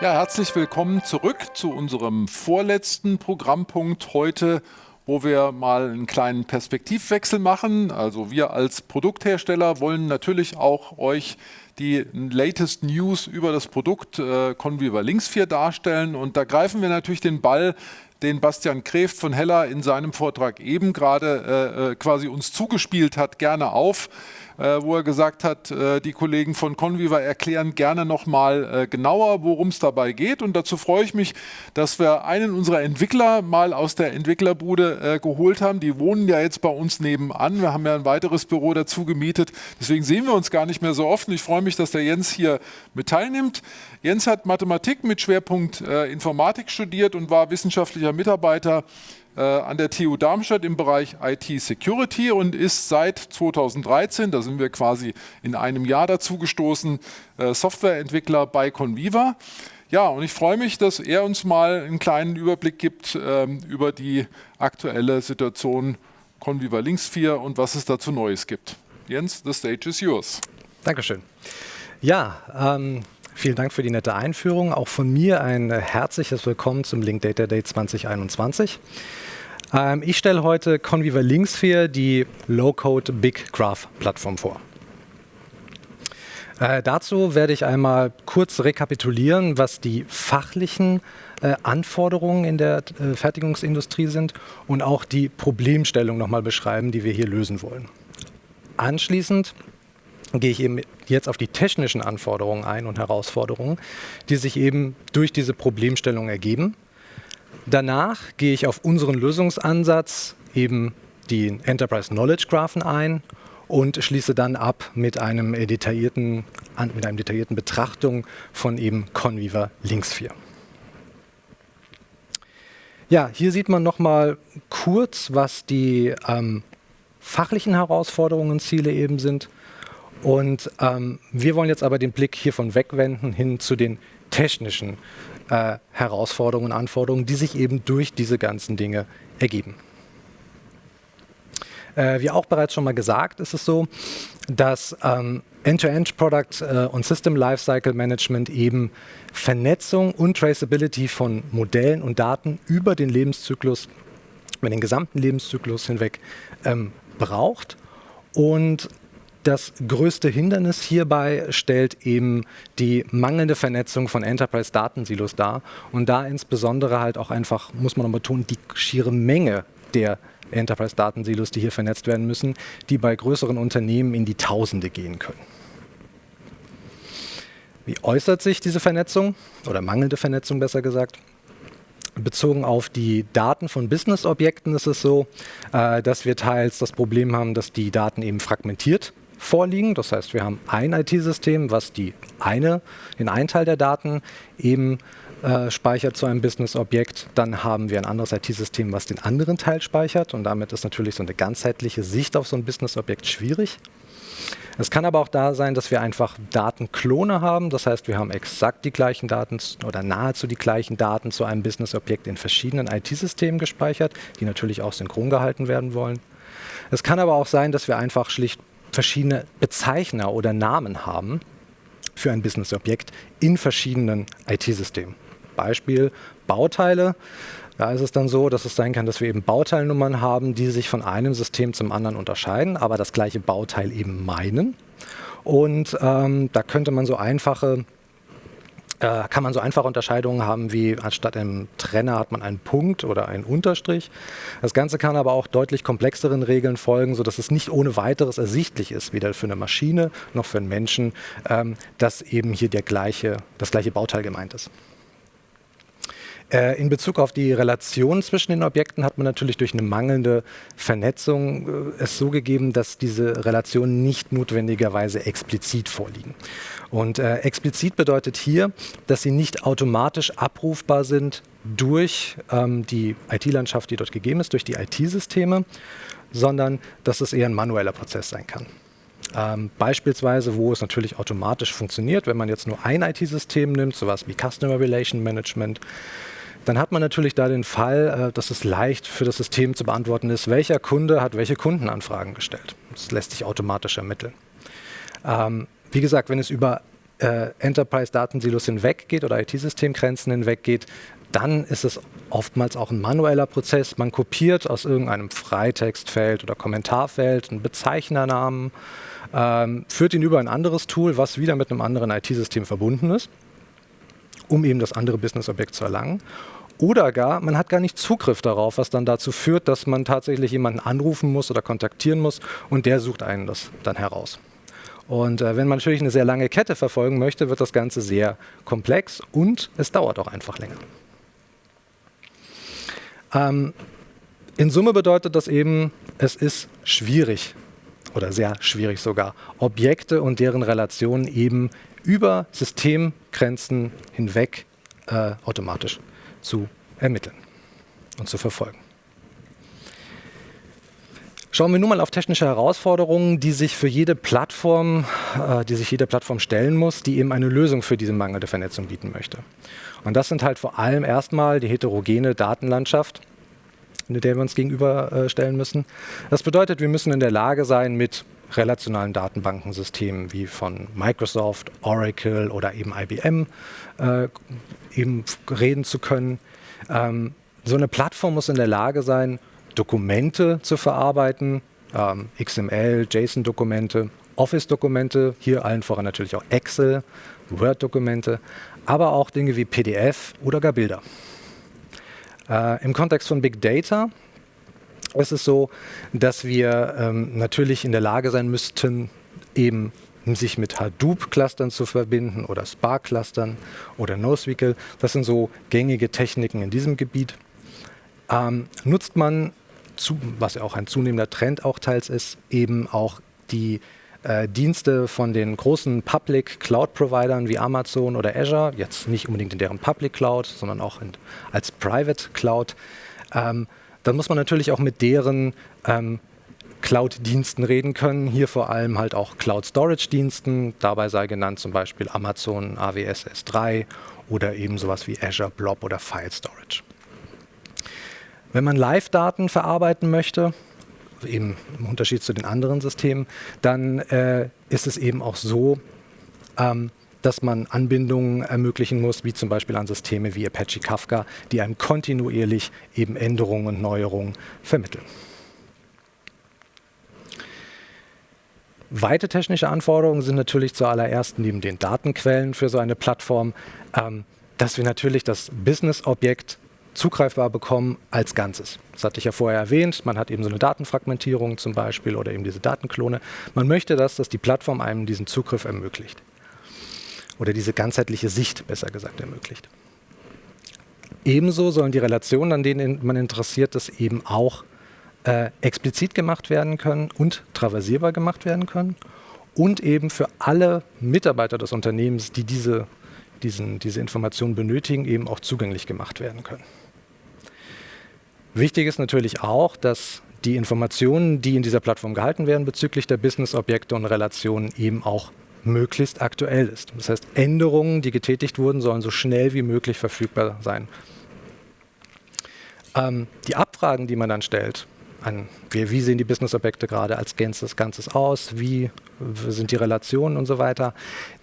Ja, herzlich willkommen zurück zu unserem vorletzten Programmpunkt heute, wo wir mal einen kleinen Perspektivwechsel machen. Also wir als Produkthersteller wollen natürlich auch euch die latest News über das Produkt Conviva Links4 darstellen. Und da greifen wir natürlich den Ball, den Bastian Kreft von Heller in seinem Vortrag eben gerade quasi uns zugespielt hat, gerne auf, wo er gesagt hat, die Kollegen von Conviva erklären gerne nochmal genauer, worum es dabei geht. Und dazu freue ich mich, dass wir einen unserer Entwickler mal aus der Entwicklerbude geholt haben. Die wohnen ja jetzt bei uns nebenan. Wir haben ja ein weiteres Büro dazu gemietet. Deswegen sehen wir uns gar nicht mehr so oft. Und ich freue mich, dass der Jens hier mit teilnimmt. Jens hat Mathematik mit Schwerpunkt Informatik studiert und war wissenschaftlicher Mitarbeiter an der TU Darmstadt im Bereich IT-Security und ist seit 2013, da sind wir quasi in einem Jahr dazu gestoßen, Softwareentwickler bei Conviva. Ja, und ich freue mich, dass er uns mal einen kleinen Überblick gibt über die aktuelle Situation Conviva Links4 und was es dazu Neues gibt. Jens, the stage is yours. Dankeschön. Ja, vielen Dank für die nette Einführung. Auch von mir ein herzliches Willkommen zum Link Data Day 2021. Ich stelle heute Conviva Links4, die Low-Code Big Graph Plattform vor. Dazu werde ich einmal kurz rekapitulieren, was die fachlichen Anforderungen in der Fertigungsindustrie sind und auch die Problemstellung nochmal beschreiben, die wir hier lösen wollen. Anschließend gehe ich eben jetzt auf die technischen Anforderungen ein und Herausforderungen, die sich eben durch diese Problemstellung ergeben. Danach gehe ich auf unseren Lösungsansatz, eben die Enterprise Knowledge Graphen ein und schließe dann ab mit einer detaillierten Betrachtung von eben Conviva Links4. Ja, hier sieht man nochmal kurz, was die fachlichen Herausforderungen und Ziele eben sind. Und wir wollen jetzt aber den Blick hiervon wegwenden hin zu den technischen Herausforderungen und Anforderungen, die sich eben durch diese ganzen Dinge ergeben. Wie auch bereits schon mal gesagt, ist es so, dass End-to-End Product und System Lifecycle Management eben Vernetzung und Traceability von Modellen und Daten über den Lebenszyklus, über den gesamten Lebenszyklus hinweg braucht. Und das größte Hindernis hierbei stellt eben die mangelnde Vernetzung von Enterprise-Datensilos dar. Und da insbesondere halt auch einfach, muss man noch betonen, die schiere Menge der Enterprise-Datensilos, die hier vernetzt werden müssen, die bei größeren Unternehmen in die Tausende gehen können. Wie äußert sich diese Vernetzung oder mangelnde Vernetzung besser gesagt? Bezogen auf die Daten von Business-Objekten ist es so, dass wir teils das Problem haben, dass die Daten eben fragmentiert vorliegen. Das heißt, wir haben ein IT-System, was den einen Teil der Daten eben speichert zu einem Business-Objekt. Dann haben wir ein anderes IT-System, was den anderen Teil speichert. Und damit ist natürlich so eine ganzheitliche Sicht auf so ein Business-Objekt schwierig. Es kann aber auch da sein, dass wir einfach Datenklone haben. Das heißt, wir haben exakt die gleichen Daten oder nahezu die gleichen Daten zu einem Business-Objekt in verschiedenen IT-Systemen gespeichert, die natürlich auch synchron gehalten werden wollen. Es kann aber auch sein, dass wir einfach schlicht verschiedene Bezeichner oder Namen haben für ein Business-Objekt in verschiedenen IT-Systemen. Beispiel Bauteile. Da ist es dann so, dass es sein kann, dass wir eben Bauteilnummern haben, die sich von einem System zum anderen unterscheiden, aber das gleiche Bauteil eben meinen. Und da könnte man kann man so einfache Unterscheidungen haben, wie anstatt einem Trenner hat man einen Punkt oder einen Unterstrich. Das Ganze kann aber auch deutlich komplexeren Regeln folgen, sodass es nicht ohne weiteres ersichtlich ist, weder für eine Maschine noch für einen Menschen, dass eben hier das gleiche Bauteil gemeint ist. In Bezug auf die Relation zwischen den Objekten hat man natürlich durch eine mangelnde Vernetzung es so gegeben, dass diese Relationen nicht notwendigerweise explizit vorliegen. Und explizit bedeutet hier, dass sie nicht automatisch abrufbar sind durch die IT-Landschaft, die dort gegeben ist, durch die IT-Systeme, sondern dass es eher ein manueller Prozess sein kann. Beispielsweise, wo es natürlich automatisch funktioniert, wenn man jetzt nur ein IT-System nimmt, sowas wie Customer Relation Management, dann hat man natürlich da den Fall, dass es leicht für das System zu beantworten ist, welcher Kunde hat welche Kundenanfragen gestellt. Das lässt sich automatisch ermitteln. Wie gesagt, wenn es über Enterprise-Datensilos hinweggeht oder IT-Systemgrenzen hinweggeht, dann ist es oftmals auch ein manueller Prozess. Man kopiert aus irgendeinem Freitextfeld oder Kommentarfeld einen Bezeichnernamen, führt ihn über ein anderes Tool, was wieder mit einem anderen IT-System verbunden ist, um eben das andere Business-Objekt zu erlangen. Oder gar, man hat gar nicht Zugriff darauf, was dann dazu führt, dass man tatsächlich jemanden anrufen muss oder kontaktieren muss und der sucht einen das dann heraus. Und wenn man natürlich eine sehr lange Kette verfolgen möchte, wird das Ganze sehr komplex und es dauert auch einfach länger. In Summe bedeutet das eben, es ist schwierig oder sehr schwierig sogar, Objekte und deren Relationen eben über Systemgrenzen hinweg automatisch zu ermitteln und zu verfolgen. Schauen wir nun mal auf technische Herausforderungen, die sich jede Plattform stellen muss, die eben eine Lösung für diese mangelnde Vernetzung bieten möchte. Und das sind halt vor allem erstmal die heterogene Datenlandschaft, mit der wir uns gegenüberstellen müssen. Das bedeutet, wir müssen in der Lage sein, mit relationalen Datenbankensystemen wie von Microsoft, Oracle oder eben IBM eben reden zu können. So eine Plattform muss in der Lage sein, Dokumente zu verarbeiten, XML, JSON-Dokumente, Office-Dokumente, hier allen voran natürlich auch Excel, Word-Dokumente, aber auch Dinge wie PDF oder gar Bilder. Im Kontext von Big Data ist es so, dass wir natürlich in der Lage sein müssten, eben sich mit Hadoop-Clustern zu verbinden oder Spark-Clustern oder NoSQL. Das sind so gängige Techniken in diesem Gebiet. Nutzt man, was ja auch ein zunehmender Trend auch teils ist, eben auch die Dienste von den großen Public Cloud-Providern wie Amazon oder Azure, jetzt nicht unbedingt in deren Public Cloud, sondern auch als Private Cloud, dann muss man natürlich auch mit deren Cloud-Diensten reden können. Hier vor allem halt auch Cloud-Storage-Diensten. Dabei sei genannt zum Beispiel Amazon AWS S3 oder eben sowas wie Azure Blob oder File Storage. Wenn man Live-Daten verarbeiten möchte, eben im Unterschied zu den anderen Systemen, dann ist es eben auch so, dass man Anbindungen ermöglichen muss, wie zum Beispiel an Systeme wie Apache Kafka, die einem kontinuierlich eben Änderungen und Neuerungen vermitteln. Weite technische Anforderungen sind natürlich zuallererst neben den Datenquellen für so eine Plattform, dass wir natürlich das Business-Objekt zugreifbar bekommen als Ganzes. Das hatte ich ja vorher erwähnt. Man hat eben so eine Datenfragmentierung zum Beispiel oder eben diese Datenklone. Man möchte dass die Plattform einem diesen Zugriff ermöglicht. Oder diese ganzheitliche Sicht, besser gesagt, ermöglicht. Ebenso sollen die Relationen, an denen man interessiert ist, eben auch explizit gemacht werden können und traversierbar gemacht werden können. Und eben für alle Mitarbeiter des Unternehmens, die diese Informationen benötigen, eben auch zugänglich gemacht werden können. Wichtig ist natürlich auch, dass die Informationen, die in dieser Plattform gehalten werden bezüglich der Business-Objekte und Relationen eben auch möglichst aktuell ist. Das heißt, Änderungen, die getätigt wurden, sollen so schnell wie möglich verfügbar sein. Die Abfragen, die man dann stellt, wie sehen die Business-Objekte gerade als Ganzes aus, wie sind die Relationen und so weiter,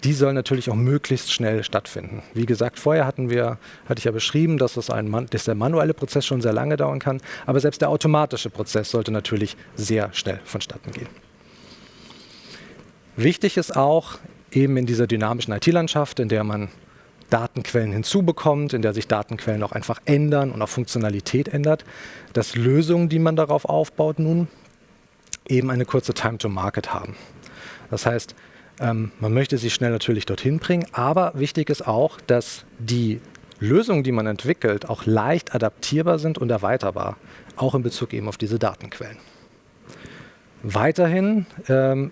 die sollen natürlich auch möglichst schnell stattfinden. Wie gesagt, vorher hatte ich ja beschrieben, dass der manuelle Prozess schon sehr lange dauern kann, aber selbst der automatische Prozess sollte natürlich sehr schnell vonstatten gehen. Wichtig ist auch, eben in dieser dynamischen IT-Landschaft, in der man Datenquellen hinzubekommt, in der sich Datenquellen auch einfach ändern und auch Funktionalität ändert, dass Lösungen, die man darauf aufbaut, nun eben eine kurze Time to Market haben. Das heißt, man möchte sie schnell natürlich dorthin bringen, aber wichtig ist auch, dass die Lösungen, die man entwickelt, auch leicht adaptierbar sind und erweiterbar, auch in Bezug eben auf diese Datenquellen. Weiterhin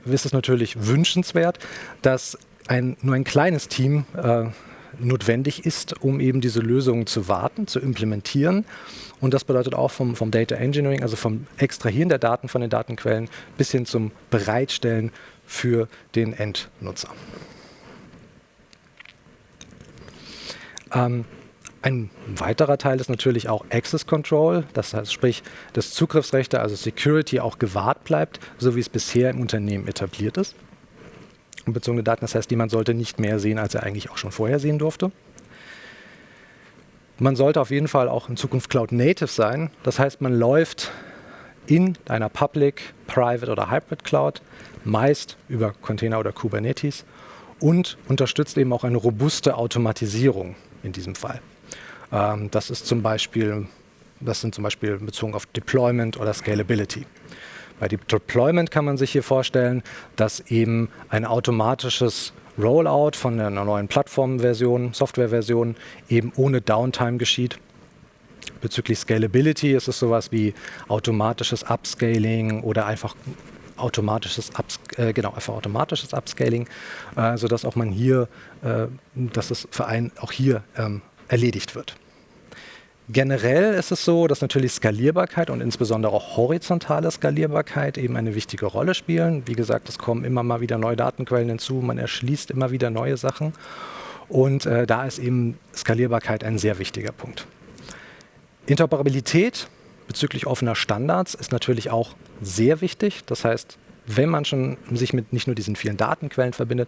ist es natürlich wünschenswert, dass nur ein kleines Team notwendig ist, um eben diese Lösungen zu warten, zu implementieren. Und das bedeutet auch vom Data Engineering, also vom Extrahieren der Daten von den Datenquellen bis hin zum Bereitstellen für den Endnutzer. Ein weiterer Teil ist natürlich auch Access Control, das heißt, sprich, dass Zugriffsrechte, also Security, auch gewahrt bleibt, so wie es bisher im Unternehmen etabliert ist. bezogene Daten, das heißt, jemand sollte nicht mehr sehen, als er eigentlich auch schon vorher sehen durfte. Man sollte auf jeden Fall auch in Zukunft Cloud Native sein. Das heißt, man läuft in einer Public, Private oder Hybrid Cloud, meist über Container oder Kubernetes und unterstützt eben auch eine robuste Automatisierung in diesem Fall. Das sind zum Beispiel bezogen auf Deployment oder Scalability. Bei Deployment kann man sich hier vorstellen, dass eben ein automatisches Rollout von einer neuen Plattformversion, Softwareversion eben ohne Downtime geschieht. Bezüglich Scalability ist es sowas wie automatisches Upscaling oder einfach automatisches Upscaling, sodass auch man hier, dass das für einen auch hier erledigt wird. Generell ist es so, dass natürlich Skalierbarkeit und insbesondere auch horizontale Skalierbarkeit eben eine wichtige Rolle spielen. Wie gesagt, es kommen immer mal wieder neue Datenquellen hinzu, man erschließt immer wieder neue Sachen und da ist eben Skalierbarkeit ein sehr wichtiger Punkt. Interoperabilität bezüglich offener Standards ist natürlich auch sehr wichtig. Das heißt, wenn man schon sich mit nicht nur diesen vielen Datenquellen verbindet,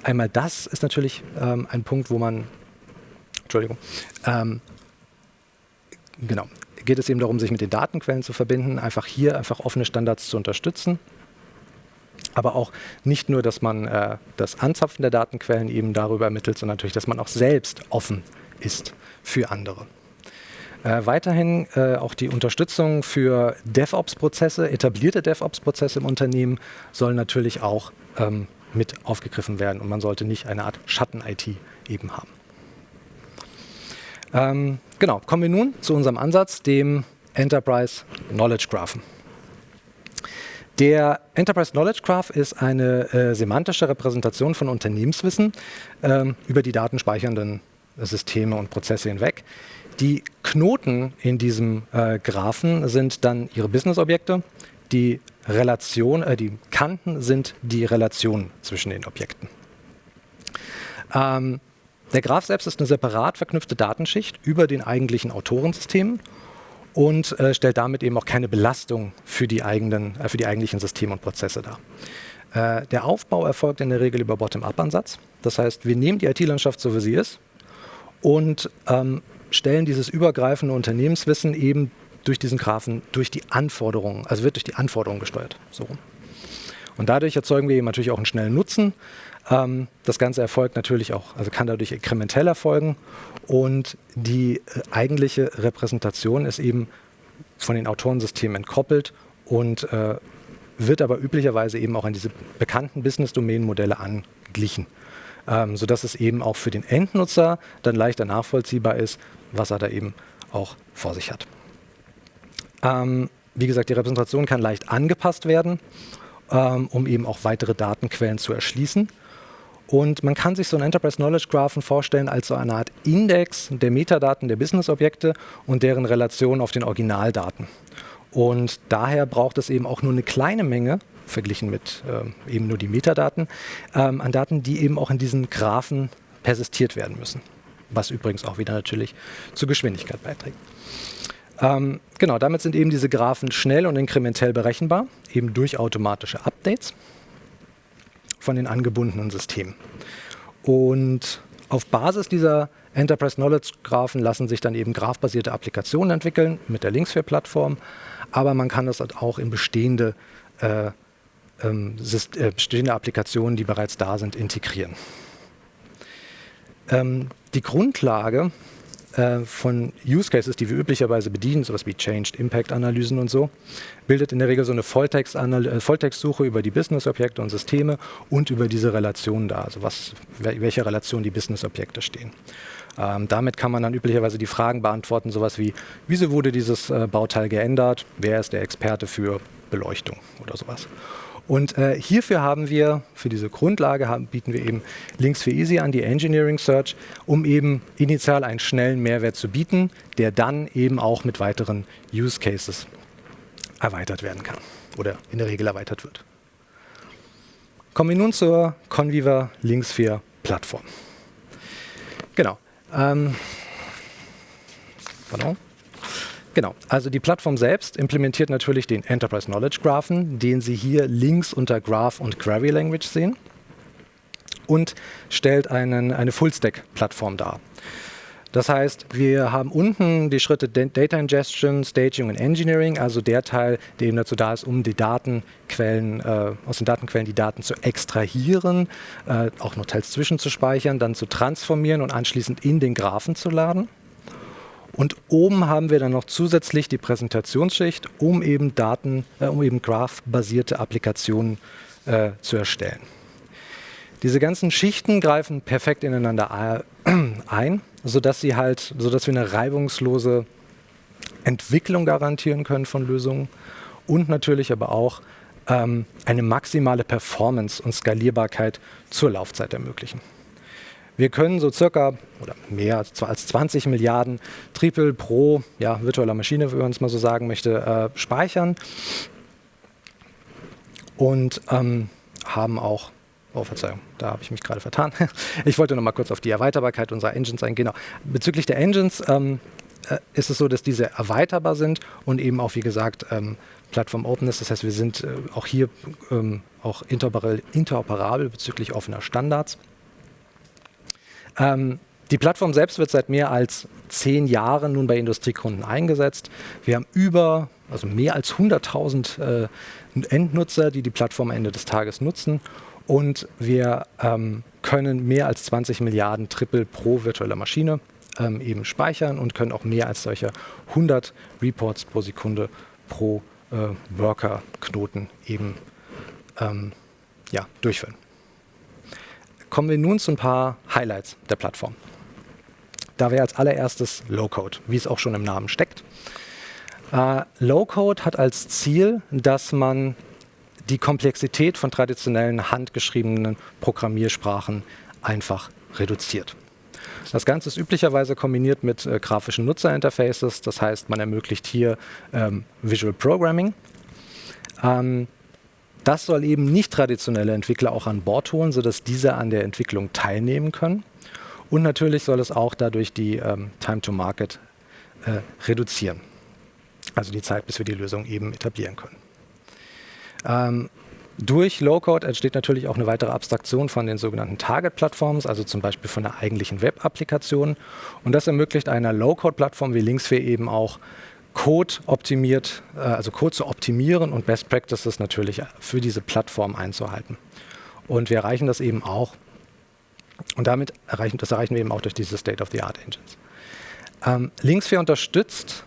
einmal das ist natürlich ein Punkt, wo man, geht es eben darum, sich mit den Datenquellen zu verbinden, einfach offene Standards zu unterstützen. Aber auch nicht nur, dass man das Anzapfen der Datenquellen eben darüber ermittelt, sondern natürlich, dass man auch selbst offen ist für andere. Weiterhin auch die Unterstützung für DevOps-Prozesse, etablierte DevOps-Prozesse im Unternehmen sollen natürlich auch mit aufgegriffen werden und man sollte nicht eine Art Schatten-IT eben haben. Kommen wir nun zu unserem Ansatz, dem Enterprise Knowledge Graph. Der Enterprise Knowledge Graph ist eine semantische Repräsentation von Unternehmenswissen über die datenspeichernden Systeme und Prozesse hinweg. Die Knoten in diesem Graphen sind dann ihre Business-Objekte. Die Kanten sind die Relationen zwischen den Objekten. Der Graph selbst ist eine separat verknüpfte Datenschicht über den eigentlichen Autorensystemen und stellt damit eben auch keine Belastung für die eigentlichen Systeme und Prozesse dar. Der Aufbau erfolgt in der Regel über Bottom-up-Ansatz. Das heißt, wir nehmen die IT-Landschaft so, wie sie ist und stellen dieses übergreifende Unternehmenswissen eben durch diesen Graphen, wird durch die Anforderungen gesteuert. So. Und dadurch erzeugen wir eben natürlich auch einen schnellen Nutzen. Das Ganze erfolgt natürlich auch, also kann dadurch inkrementell erfolgen und die eigentliche Repräsentation ist eben von den Autorensystemen entkoppelt und wird aber üblicherweise eben auch an diese bekannten Business-Domain-Modelle angeglichen, sodass es eben auch für den Endnutzer dann leichter nachvollziehbar ist, was er da eben auch vor sich hat. Wie gesagt, die Repräsentation kann leicht angepasst werden, um eben auch weitere Datenquellen zu erschließen. Und man kann sich so einen Enterprise Knowledge Graphen vorstellen als so eine Art Index der Metadaten der Business-Objekte und deren Relation auf den Originaldaten. Und daher braucht es eben auch nur eine kleine Menge, verglichen mit eben nur die Metadaten, an Daten, die eben auch in diesen Graphen persistiert werden müssen. Was übrigens auch wieder natürlich zur Geschwindigkeit beiträgt. Damit sind eben diese Graphen schnell und inkrementell berechenbar, eben durch automatische Updates von den angebundenen Systemen. Und auf Basis dieser Enterprise Knowledge Graphen lassen sich dann eben graphbasierte Applikationen entwickeln mit der Linksphere-Plattform, aber man kann das auch in bestehende Applikationen, die bereits da sind, integrieren. Die Grundlage von Use Cases, die wir üblicherweise bedienen, sowas wie Changed Impact Analysen und so, bildet in der Regel so eine Volltextsuche über die Business-Objekte und Systeme und über diese Relationen da, also welche Relation die Business-Objekte stehen. Damit kann man dann üblicherweise die Fragen beantworten, sowas wie, wieso wurde dieses Bauteil geändert, wer ist der Experte für Beleuchtung oder sowas. Und für diese Grundlage bieten wir eben Links4 Easy an, die Engineering Search, um eben initial einen schnellen Mehrwert zu bieten, der dann eben auch mit weiteren Use Cases erweitert werden kann oder in der Regel erweitert wird. Kommen wir nun zur Conviva Links4 Plattform. Also die Plattform selbst implementiert natürlich den Enterprise Knowledge Graphen, den Sie hier links unter Graph und Query Language sehen. und stellt eine Full-Stack-Plattform dar. Das heißt, wir haben unten die Schritte Data Ingestion, Staging und Engineering, also der Teil, der eben dazu da ist, um die Datenquellen, aus den Datenquellen die Daten zu extrahieren, auch noch teils zwischenzuspeichern, dann zu transformieren und anschließend in den Graphen zu laden. Und oben haben wir dann noch zusätzlich die Präsentationsschicht, um eben Graph-basierte Applikationen zu erstellen. Diese ganzen Schichten greifen perfekt ineinander ein, sodass wir eine reibungslose Entwicklung garantieren können von Lösungen und natürlich aber auch eine maximale Performance und Skalierbarkeit zur Laufzeit ermöglichen. Wir können so circa oder mehr als 20 Milliarden Tripel pro virtueller Maschine, wenn man es mal so sagen möchte, speichern und haben auch, oh Verzeihung, da habe ich mich gerade vertan. Ich wollte noch mal kurz auf die Erweiterbarkeit unserer Engines eingehen. Genau. Bezüglich der Engines ist es so, dass diese erweiterbar sind und eben auch, wie gesagt, Plattform Openness. Das heißt, wir sind auch hier auch interoperabel bezüglich offener Standards. Die Plattform selbst wird seit mehr als 10 Jahren nun bei Industriekunden eingesetzt. Wir haben mehr als 100.000 Endnutzer, die die Plattform am Ende des Tages nutzen. Und wir können mehr als 20 Milliarden Tripel pro virtueller Maschine eben speichern und können auch mehr als solche 100 Reports pro Sekunde pro Worker-Knoten eben durchführen. Kommen wir nun zu ein paar Highlights der Plattform. Da wäre als allererstes Low-Code, wie es auch schon im Namen steckt. Low-Code hat als Ziel, dass man die Komplexität von traditionellen handgeschriebenen Programmiersprachen einfach reduziert. Das Ganze ist üblicherweise kombiniert mit grafischen Nutzerinterfaces, das heißt, man ermöglicht hier Visual Programming. Das soll eben nicht traditionelle Entwickler auch an Bord holen, sodass diese an der Entwicklung teilnehmen können. Und natürlich soll es auch dadurch die Time to Market reduzieren. Also die Zeit, bis wir die Lösung eben etablieren können. Durch Low-Code entsteht natürlich auch eine weitere Abstraktion von den sogenannten Target-Plattforms, also zum Beispiel von der eigentlichen Web-Applikation. Und das ermöglicht einer Low-Code-Plattform wie Linksphere eben auch Code zu optimieren und Best Practices natürlich für diese Plattform einzuhalten. Und wir erreichen das eben auch. Und das erreichen wir eben auch durch diese State-of-the-Art-Engines. Linksphere unterstützt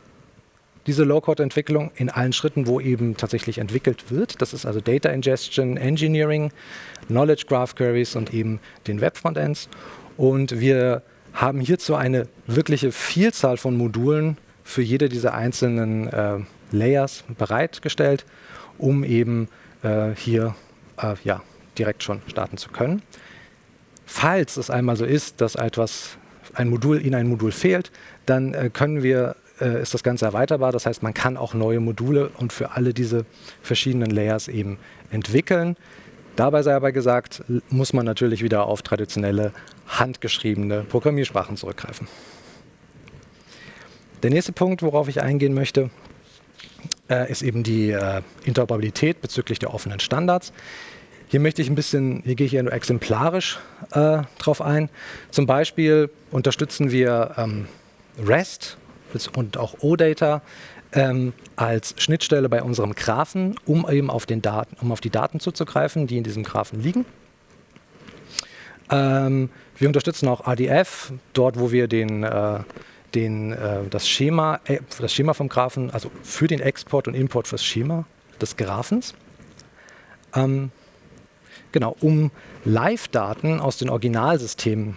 diese Low-Code-Entwicklung in allen Schritten, wo eben tatsächlich entwickelt wird. Das ist also Data Ingestion, Engineering, Knowledge Graph Queries und eben den Web-Frontends. Und wir haben hierzu eine wirkliche Vielzahl von Modulen für jede dieser einzelnen Layers bereitgestellt, um eben hier direkt schon starten zu können. Falls es einmal so ist, dass ein Modul fehlt, dann ist das Ganze erweiterbar. Das heißt, man kann auch neue Module und für alle diese verschiedenen Layers eben entwickeln. Dabei sei aber gesagt, muss man natürlich wieder auf traditionelle, handgeschriebene Programmiersprachen zurückgreifen. Der nächste Punkt, worauf ich eingehen möchte, ist eben die Interoperabilität bezüglich der offenen Standards. Hier gehe ich nur exemplarisch drauf ein. Zum Beispiel unterstützen wir REST und auch OData als Schnittstelle bei unserem Graphen, um eben auf die Daten zuzugreifen, die in diesem Graphen liegen. Wir unterstützen auch RDF, dort wo wir das Schema vom Graphen, also für den Export und Import fürs Schema des Graphens. Um Live-Daten aus den Originalsystemen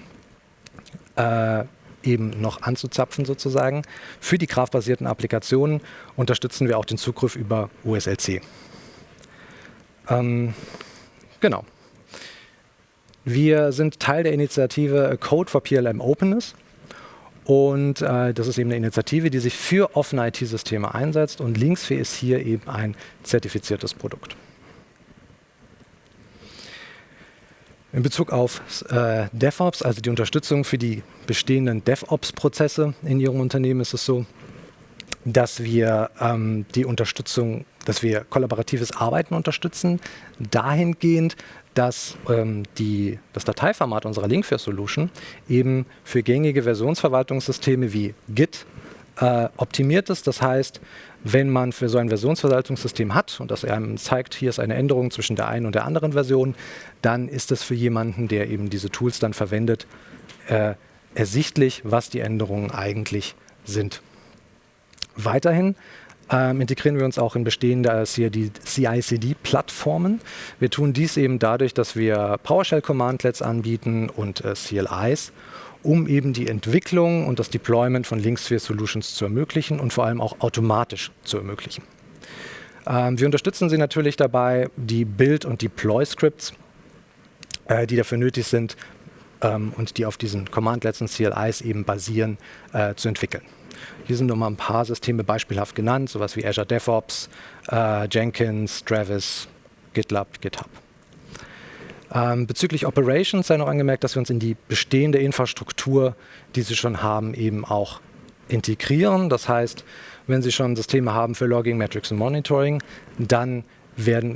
eben noch anzuzapfen sozusagen. Für die Graph-basierten Applikationen unterstützen wir auch den Zugriff über OSLC. Wir sind Teil der Initiative Code for PLM Openness. Und das ist eben eine Initiative, die sich für offene IT-Systeme einsetzt. Und Linksphere ist hier eben ein zertifiziertes Produkt. In Bezug auf DevOps, also die Unterstützung für die bestehenden DevOps-Prozesse in Ihrem Unternehmen, ist es so, dass wir die Unterstützung, dass wir kollaboratives Arbeiten unterstützen, dahingehend, dass das Dateiformat unserer Linkfire-Solution eben für gängige Versionsverwaltungssysteme wie Git optimiert ist. Das heißt, wenn man für so ein Versionsverwaltungssystem hat und das einem zeigt, hier ist eine Änderung zwischen der einen und der anderen Version, dann ist es für jemanden, der eben diese Tools dann verwendet, ersichtlich, was die Änderungen eigentlich sind. Weiterhin integrieren wir uns auch in bestehende CI/CD-Plattformen. Wir tun dies eben dadurch, dass wir PowerShell-Commandlets anbieten und CLIs, um eben die Entwicklung und das Deployment von Linksphere-Solutions zu ermöglichen und vor allem auch automatisch zu ermöglichen. Wir unterstützen Sie natürlich dabei, die Build- und Deploy-Scripts, die dafür nötig sind und die auf diesen Commandlets und CLIs eben basieren, zu entwickeln. Hier sind nochmal ein paar Systeme beispielhaft genannt, sowas wie Azure DevOps, Jenkins, Travis, GitLab, GitHub. Bezüglich Operations sei noch angemerkt, dass wir uns in die bestehende Infrastruktur, die Sie schon haben, eben auch integrieren. Das heißt, wenn Sie schon Systeme haben für Logging, Metrics und Monitoring, dann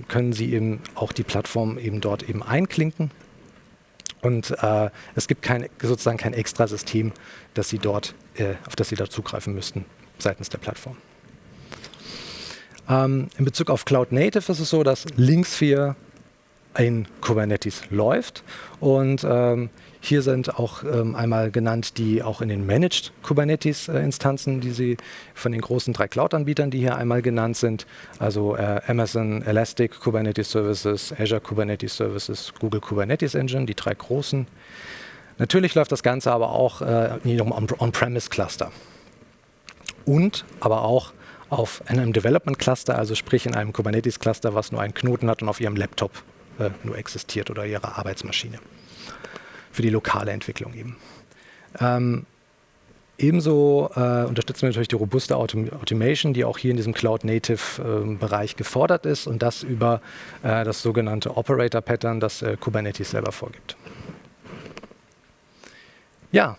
können Sie eben auch die Plattform eben dort eben einklinken. Und es gibt sozusagen kein extra System, das Sie dort, auf das Sie da zugreifen müssten seitens der Plattform. In Bezug auf Cloud Native ist es so, dass Linksphere in Kubernetes läuft. Und hier sind auch einmal genannt die auch in den Managed Kubernetes-Instanzen, die Sie von den großen 3 Cloud-Anbietern, die hier einmal genannt sind, also Amazon Elastic Kubernetes Services, Azure Kubernetes Services, Google Kubernetes Engine, die 3 großen. Natürlich läuft das Ganze aber auch in jedem On-Premise-Cluster und aber auch auf einem Development-Cluster, also sprich in einem Kubernetes-Cluster, was nur einen Knoten hat und auf Ihrem Laptop nur existiert oder Ihrer Arbeitsmaschine. Für die lokale Entwicklung eben. Ebenso unterstützen wir natürlich die robuste Automation, die auch hier in diesem Cloud-Native-Bereich gefordert ist und das über das sogenannte Operator-Pattern, das Kubernetes selber vorgibt. Ja,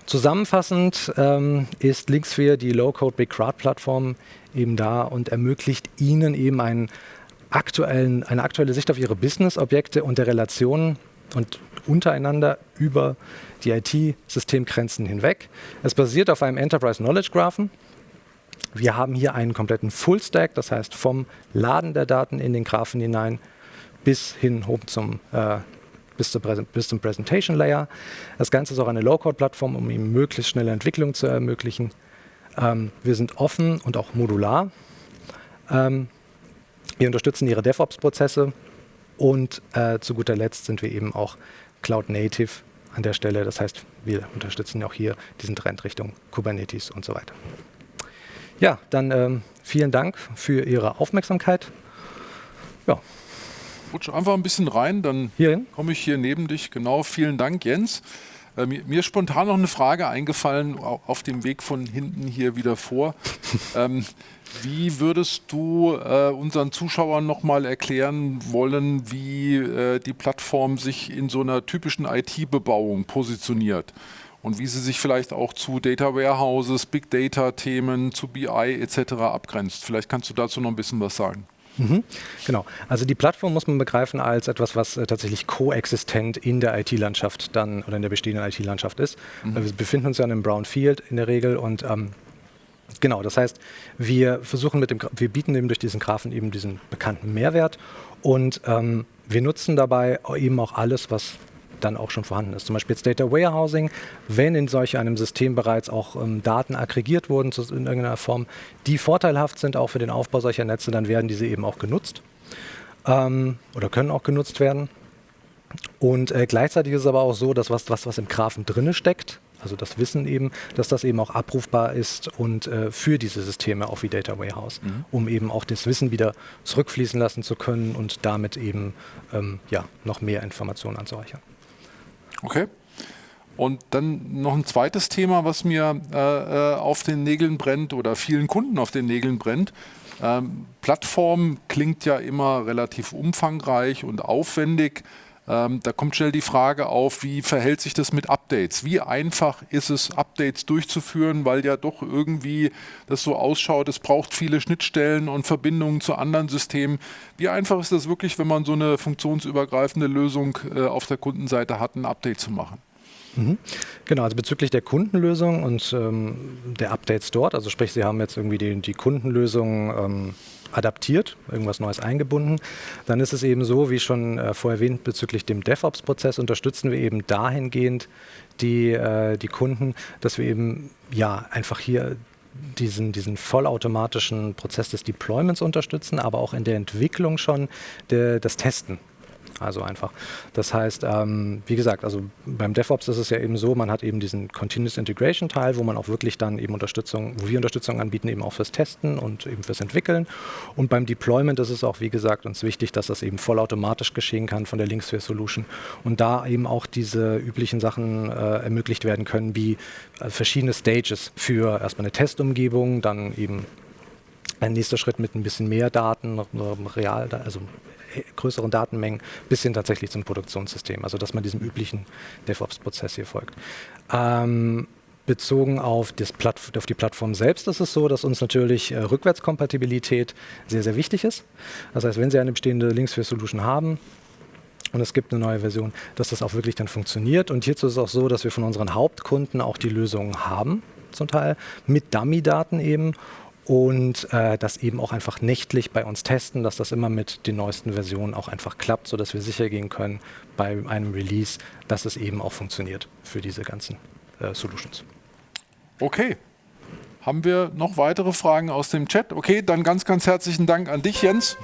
zusammenfassend ist Linksphere, die Low-Code Big Crowd-Plattform, eben da und ermöglicht Ihnen eben eine aktuelle Sicht auf Ihre Business-Objekte und der Relationen und untereinander über die IT-Systemgrenzen hinweg. Es basiert auf einem Enterprise Knowledge Graphen. Wir haben hier einen kompletten Full-Stack, das heißt vom Laden der Daten in den Graphen hinein bis hin hoch bis zum Presentation Layer. Das Ganze ist auch eine Low-Code-Plattform, um ihm möglichst schnelle Entwicklung zu ermöglichen. Wir sind offen und auch modular. Wir unterstützen Ihre DevOps-Prozesse und zu guter Letzt sind wir eben auch Cloud Native an der Stelle. Das heißt, wir unterstützen auch hier diesen Trend Richtung Kubernetes und so weiter. Ja, dann vielen Dank für Ihre Aufmerksamkeit. Ja. Rutsch einfach ein bisschen rein, dann komme ich hier neben dich. Genau, vielen Dank, Jens. Mir ist spontan noch eine Frage eingefallen, auf dem Weg von hinten hier wieder vor. Wie würdest du unseren Zuschauern nochmal erklären wollen, wie die Plattform sich in so einer typischen IT-Bebauung positioniert und wie sie sich vielleicht auch zu Data Warehouses, Big Data-Themen, zu BI etc. abgrenzt? Vielleicht kannst du dazu noch ein bisschen was sagen. Genau. Also die Plattform muss man begreifen als etwas, was tatsächlich koexistent in der IT-Landschaft dann oder in der bestehenden IT-Landschaft ist. Weil wir befinden uns ja in einem Brownfield in der Regel und genau, das heißt, wir bieten eben durch diesen Graphen eben diesen bekannten Mehrwert und wir nutzen dabei eben auch alles, was dann auch schon vorhanden ist. Zum Beispiel jetzt Data Warehousing, wenn in solch einem System bereits auch Daten aggregiert wurden in irgendeiner Form, die vorteilhaft sind auch für den Aufbau solcher Netze, dann werden diese eben auch genutzt oder können auch genutzt werden. Und gleichzeitig ist es aber auch so, dass was im Graphen drinne steckt, also das Wissen eben, dass das eben auch abrufbar ist und für diese Systeme auch wie Data Warehouse, um eben auch das Wissen wieder zurückfließen lassen zu können und damit eben noch mehr Informationen anzureichern. Okay. Und dann noch ein zweites Thema, was mir auf den Nägeln brennt oder vielen Kunden auf den Nägeln brennt. Plattform klingt ja immer relativ umfangreich und aufwendig. Da kommt schnell die Frage auf, wie verhält sich das mit Updates? Wie einfach ist es, Updates durchzuführen, weil ja doch irgendwie das so ausschaut, es braucht viele Schnittstellen und Verbindungen zu anderen Systemen. Wie einfach ist das wirklich, wenn man so eine funktionsübergreifende Lösung auf der Kundenseite hat, ein Update zu machen? Genau, also bezüglich der Kundenlösung und der Updates dort, also sprich, Sie haben jetzt irgendwie die Kundenlösung adaptiert, irgendwas Neues eingebunden, dann ist es eben so, wie schon vorher erwähnt, bezüglich dem DevOps-Prozess unterstützen wir eben dahingehend die Kunden, dass wir eben ja einfach hier diesen vollautomatischen Prozess des Deployments unterstützen, aber auch in der Entwicklung schon das Testen. Also einfach. Das heißt, wie gesagt, also beim DevOps ist es ja eben so, man hat eben diesen Continuous Integration Teil, wo man auch wirklich dann eben wo wir Unterstützung anbieten, eben auch fürs Testen und eben fürs Entwickeln. Und beim Deployment ist es auch, wie gesagt, uns wichtig, dass das eben vollautomatisch geschehen kann von der Linksphere Solution. Und da eben auch diese üblichen Sachen ermöglicht werden können, wie verschiedene Stages für erstmal eine Testumgebung, dann eben ein nächster Schritt mit ein bisschen mehr Daten, also größeren Datenmengen, bis hin tatsächlich zum Produktionssystem. Also dass man diesem üblichen DevOps-Prozess hier folgt. Bezogen auf die Plattform selbst ist es so, dass uns natürlich Rückwärtskompatibilität sehr, sehr wichtig ist. Das heißt, wenn Sie eine bestehende Linksphere-Solution haben, und es gibt eine neue Version, dass das auch wirklich dann funktioniert. Und hierzu ist es auch so, dass wir von unseren Hauptkunden auch die Lösungen haben, zum Teil, mit Dummy-Daten eben. Und das eben auch einfach nächtlich bei uns testen, dass das immer mit den neuesten Versionen auch einfach klappt, sodass wir sicher gehen können bei einem Release, dass es eben auch funktioniert für diese ganzen Solutions. Okay. Haben wir noch weitere Fragen aus dem Chat? Okay, dann ganz, ganz herzlichen Dank an dich, Jens.